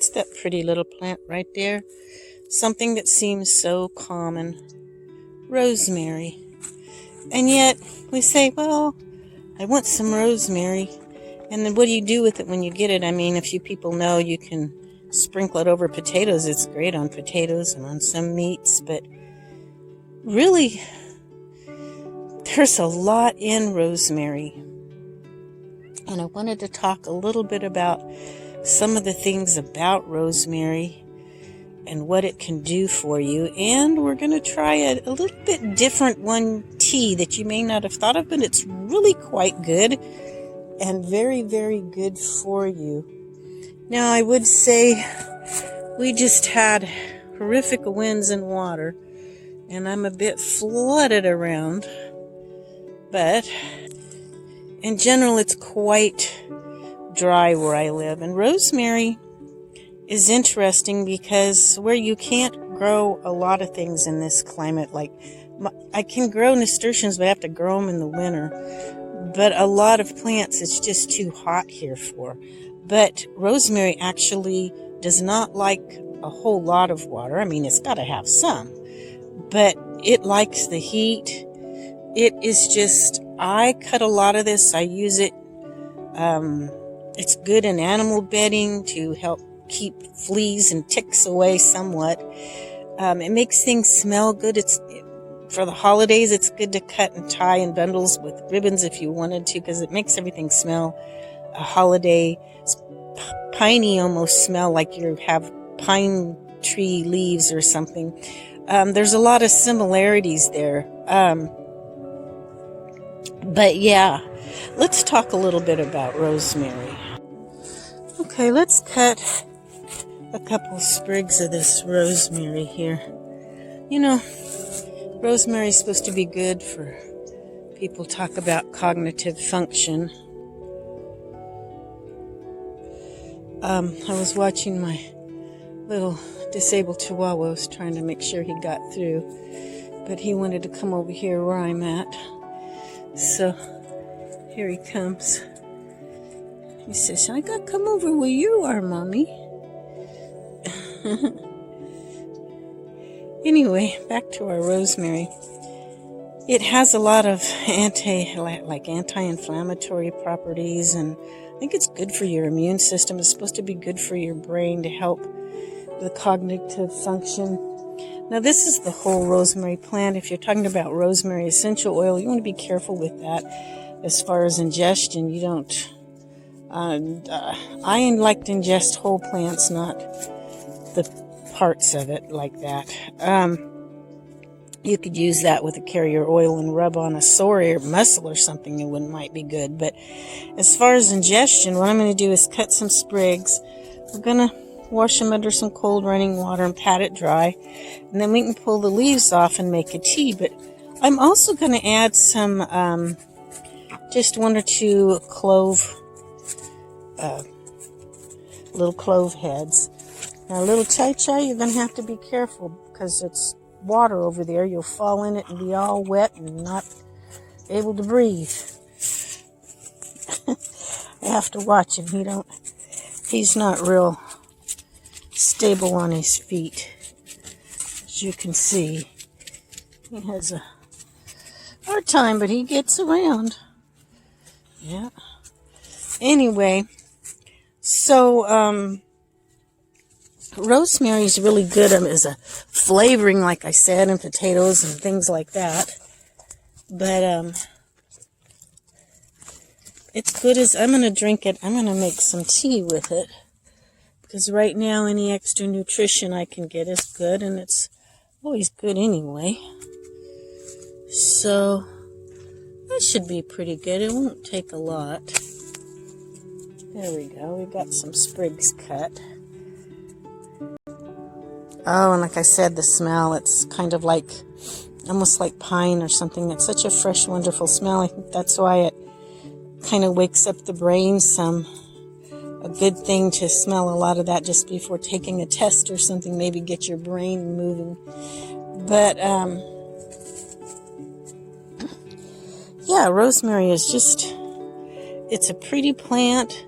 What's that pretty little plant right there? Something that seems so common. Rosemary. And yet, we say, well, I want some rosemary. And then what do you do with it when you get it? I mean, a few people know you can sprinkle it over potatoes. It's great on potatoes and on some meats. But really, there's a lot in rosemary. And I wanted to talk a little bit about some of the things about rosemary and what it can do for you. And we're going to try a little bit different one tea that you may not have thought of, but it's really quite good and very, very good for you. Now, I would say we just had horrific winds and water, and I'm a bit flooded around, but in general, it's quite dry where I live. And rosemary is interesting because where you can't grow a lot of things in this climate, like I can grow nasturtiums, but I have to grow them in the winter. But a lot of plants, it's just too hot here for. But rosemary actually does not like a whole lot of water. I mean, it's got to have some, but it likes the heat. It is just, I cut a lot of this. I use it. It's good in animal bedding to help keep fleas and ticks away somewhat. It makes things smell good. For the holidays, it's good to cut and tie in bundles with ribbons if you wanted to, because it makes everything smell a holiday, piney almost smell, like you have pine tree leaves or something. There's a lot of similarities there. But yeah, let's talk a little bit about rosemary. Okay, let's cut a couple sprigs of this rosemary here. You know, rosemary is supposed to be good for people talk about cognitive function. I was watching my little disabled chihuahua. I was trying to make sure he got through, but he wanted to come over here where I'm at. So here he comes. He says, I got to come over where you are, Mommy. Anyway, back to our rosemary. It has a lot of anti-inflammatory properties, and I think it's good for your immune system. It's supposed to be good for your brain to help the cognitive function. Now, this is the whole rosemary plant. If you're talking about rosemary essential oil, you want to be careful with that as far as ingestion. You don't... I like to ingest whole plants, not the parts of it like that. You could use that with a carrier oil and rub on a sore or muscle or something. It might be good. But as far as ingestion, what I'm going to do is cut some sprigs. We're going to wash them under some cold running water and pat it dry. And then we can pull the leaves off and make a tea. But I'm also going to add some, just 1 or 2 clove, little clove heads. Now, a little chai, you're going to have to be careful because it's water over there. You'll fall in it and be all wet and not able to breathe. I have to watch him. He's not real stable on his feet. As you can see, he has a hard time, but he gets around. Yeah. Anyway, so, rosemary is really good as a flavoring, like I said, in potatoes and things like that. But it's good as... I'm going to drink it. I'm going to make some tea with it. Because right now, any extra nutrition I can get is good. And it's always good anyway. So, that should be pretty good. It won't take a lot. There we go. We got some sprigs cut. Oh, and like I said, the smell, it's kind of like, almost like pine or something. It's such a fresh, wonderful smell. I think that's why it kind of wakes up the brain some. A good thing to smell a lot of that just before taking a test or something, maybe get your brain moving. But, yeah, rosemary is just, it's a pretty plant.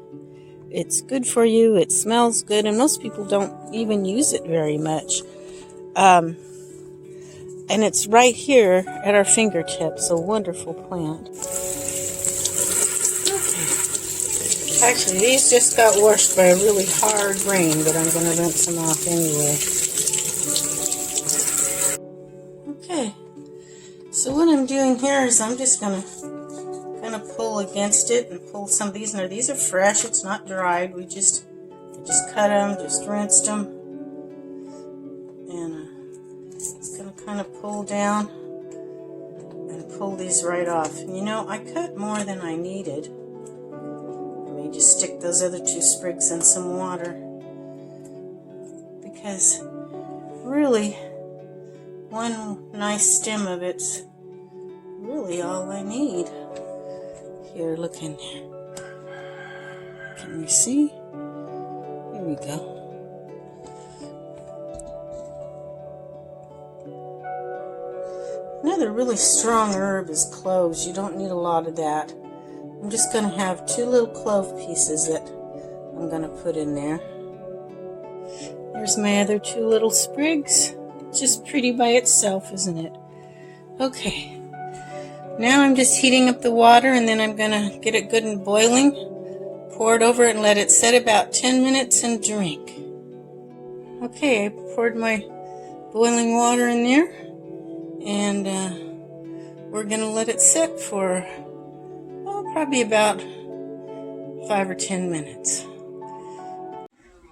It's good for you. It smells good, and most people don't even use it very much. And it's right here at our fingertips. A wonderful plant. Actually, these just got washed by a really hard rain, but I'm going to rinse them off anyway. Okay, so what I'm doing here is I'm just going to kind of pull against it and pull some of these. Now, these are fresh. It's not dried. I just cut them, just rinsed them. And it's going to kind of pull down and pull these right off. And you know, I cut more than I needed. Just stick those other 2 sprigs in some water, because really one nice stem of it's really all I need. Here, look in there. Can you see? Here we go. Another really strong herb is cloves. You don't need a lot of that. I'm just going to have 2 little clove pieces that I'm going to put in there. There's my other 2 little sprigs. Just pretty by itself, isn't it? Okay. Now I'm just heating up the water, and then I'm going to get it good and boiling. Pour it over and let it set about 10 minutes and drink. Okay, I poured my boiling water in there, and we're going to let it set for probably about 5 or 10 minutes.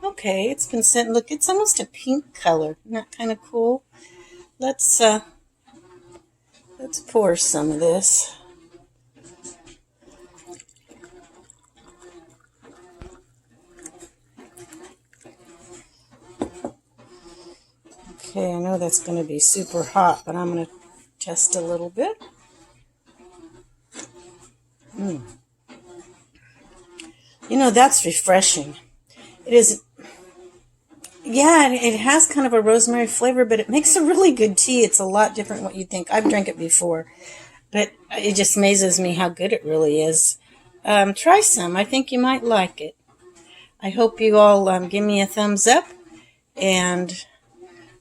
Okay, it's been set. Look, it's almost a pink color. Isn't that kind of cool? Let's pour some of this. Okay, I know that's going to be super hot, but I'm going to test a little bit. You know, that's refreshing. It is, yeah, it has kind of a rosemary flavor, but it makes a really good tea. It's a lot different what you'd think. I've drank it before, but it just amazes me how good it really is. Try some. I think you might like it. I hope you all give me a thumbs up, and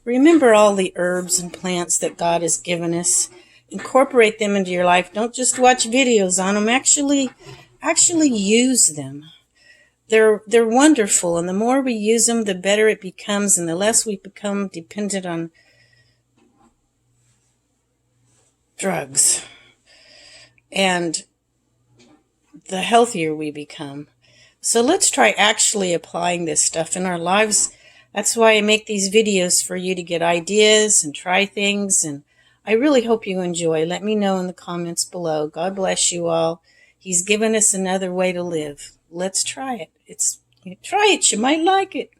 remember all the herbs and plants that God has given us. Incorporate them into your life. Don't just watch videos on them. Actually use them. They're wonderful, and the more we use them, the better it becomes, and the less we become dependent on drugs, and the healthier we become. So let's try actually applying this stuff in our lives. That's why I make these videos, for you to get ideas and try things, and I really hope you enjoy. Let me know in the comments below. God bless you all. He's given us another way to live. Let's try it. Try it. You might like it.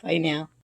Bye now.